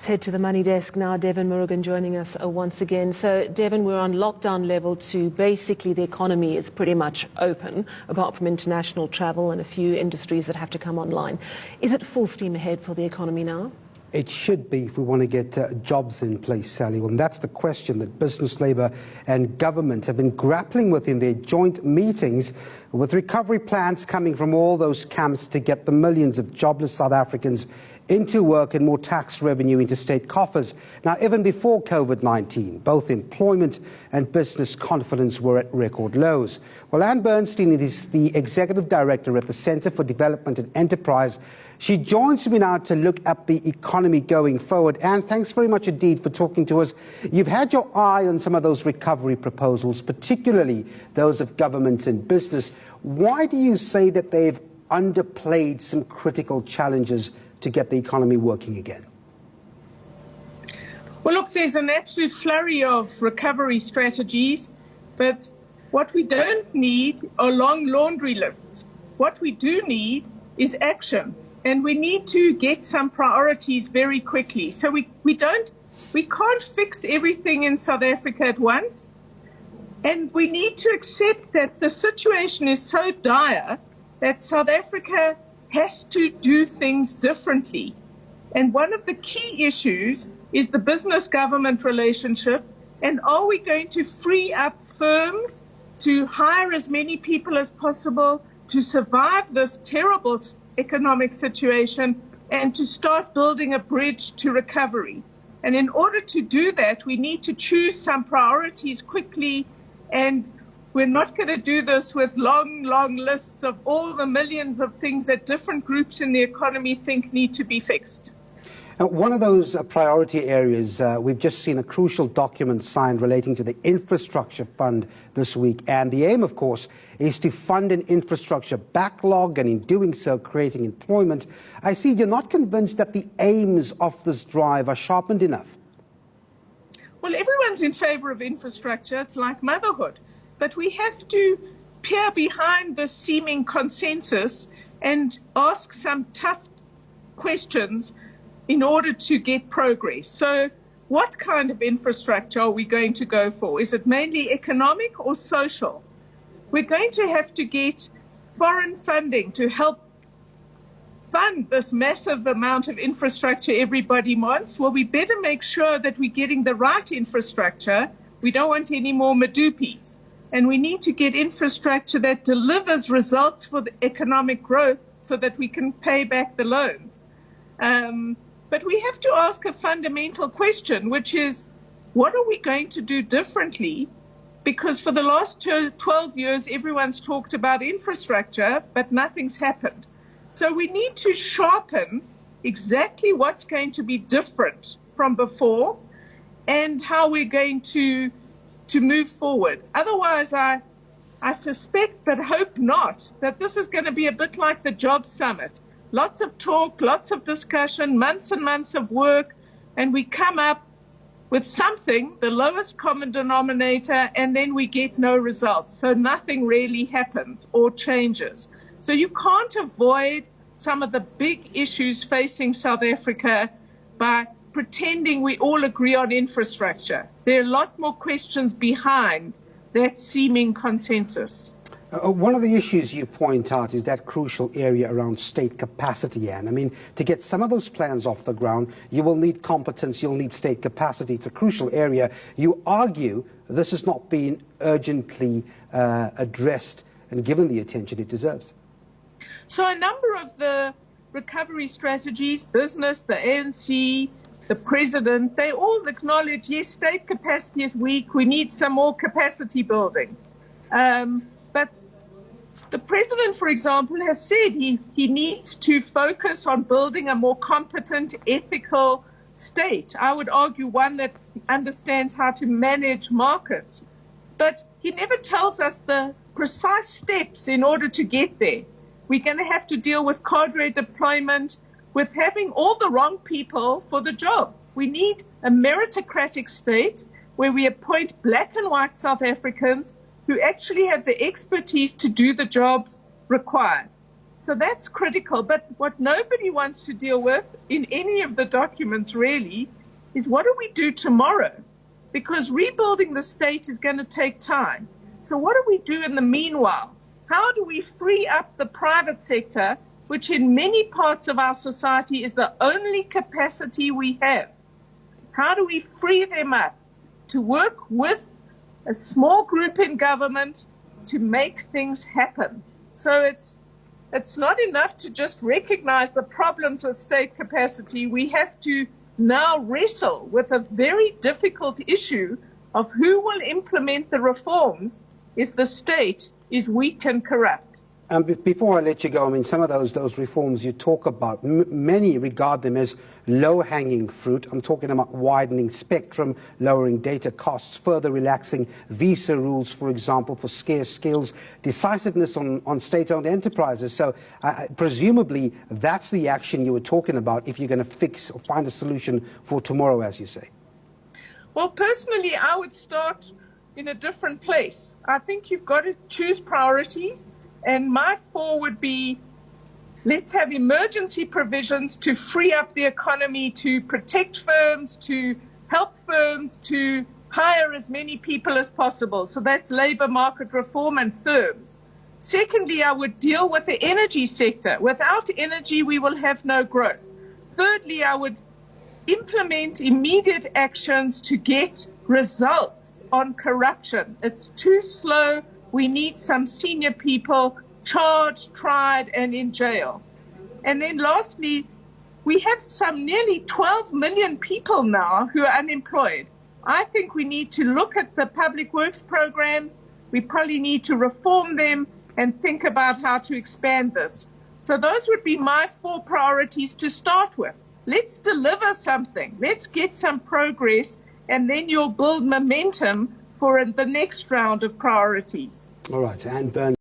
head to the money desk now. Devan Murugan joining us once again. So, Devan, we're on lockdown level 2. Basically, the economy is pretty much open, apart from international travel and a few industries that have to come online. Is it full steam ahead for the economy now? It should be if we want to get jobs in place, Sally. Well, and that's the question that business, labour and government have been grappling with in their joint meetings, with recovery plans coming from all those camps to get the millions of jobless South Africans into work and more tax revenue into state coffers. Now, even before COVID-19, both employment and business confidence were at record lows. Well, Bernstein is the Executive Director at the Centre for Development and Enterprise. She joins me now to look at the economy going forward. Anne, thanks very much indeed for talking to us. You've had your eye on some of those recovery proposals, particularly those of government and business. Why do you say that they've underplayed some critical challenges to get the economy working again? Well, look, there's an absolute flurry of recovery strategies, but what we don't need are long laundry lists. What we do need is action, and we need to get some priorities very quickly. So we can't fix everything in South Africa at once, and we need to accept that the situation is so dire that South Africa has to do things differently. And one of the key issues is the business-government relationship. And are we going to free up firms to hire as many people as possible to survive this terrible economic situation and to start building a bridge to recovery? And in order to do that, we need to choose some priorities quickly, and we're not going to do this with long lists of all the millions of things that different groups in the economy think need to be fixed. One of those priority areas, we've just seen a crucial document signed relating to the infrastructure fund this week. And the aim, of course, is to fund an infrastructure backlog and in doing so, creating employment. I see you're not convinced that the aims of this drive are sharpened enough. Well, everyone's in favor of infrastructure. It's like motherhood. But we have to peer behind this seeming consensus and ask some tough questions in order to get progress. So what kind of infrastructure are we going to go for? Is it mainly economic or social? We're going to have to get foreign funding to help fund this massive amount of infrastructure everybody wants. Well, we better make sure that we're getting the right infrastructure. We don't want any more Madupis. And we need to get infrastructure that delivers results for the economic growth so that we can pay back the loans. But we have to ask a fundamental question, which is, what are we going to do differently? Because for the last 12 years, everyone's talked about infrastructure, but nothing's happened. So we need to sharpen exactly what's going to be different from before and how we're going to move forward. Otherwise, I suspect, but hope not, that this is going to be a bit like the Jobs Summit. Lots of talk, lots of discussion, months and months of work, and we come up with something, the lowest common denominator, and then we get no results. So nothing really happens or changes. So you can't avoid some of the big issues facing South Africa by pretending we all agree on infrastructure. There are a lot more questions behind that seeming consensus. One of the issues you point out is that crucial area around state capacity, Anne. I mean, to get some of those plans off the ground, you will need competence, you'll need state capacity. It's a crucial area. You argue this has not been urgently addressed and given the attention it deserves. So a number of the recovery strategies, business, the ANC, the president, they all acknowledge, yes, state capacity is weak. We need some more capacity building. But the president, for example, has said he needs to focus on building a more competent, ethical state. I would argue one that understands how to manage markets. But he never tells us the precise steps in order to get there. We're going to have to deal with cadre deployment, with having all the wrong people for the job. We need a meritocratic state where we appoint black and white South Africans who actually have the expertise to do the jobs required. So that's critical. But what nobody wants to deal with in any of the documents really is what do we do tomorrow? Because rebuilding the state is going to take time. So what do we do in the meanwhile? How do we free up the private sector, which in many parts of our society is the only capacity we have? How do we free them up to work with a small group in government to make things happen? So it's not enough to just recognize the problems with state capacity. We have to now wrestle with a very difficult issue of who will implement the reforms if the state is weak and corrupt. Before I let you go, I mean, some of those reforms you talk about, many regard them as low-hanging fruit. I'm talking about widening spectrum, lowering data costs, further relaxing visa rules, for example, for scarce skills, decisiveness on state-owned enterprises. So presumably that's the action you were talking about if you're going to fix or find a solution for tomorrow, as you say. Well, personally, I would start in a different place. I think you've got to choose priorities. And my four would be, let's have emergency provisions to free up the economy, to protect firms, to help firms, to hire as many people as possible. So that's labor market reform and firms. Secondly, I would deal with the energy sector. Without energy, we will have no growth. Thirdly, I would implement immediate actions to get results on corruption. It's too slow. We need some senior people charged, tried, and in jail. And then lastly, we have some nearly 12 million people now who are unemployed. I think we need to look at the public works program. We probably need to reform them and think about how to expand this. So those would be my four priorities to start with. Let's deliver something. Let's get some progress, and then you'll build momentum for the next round of priorities. All right, and Bernstein.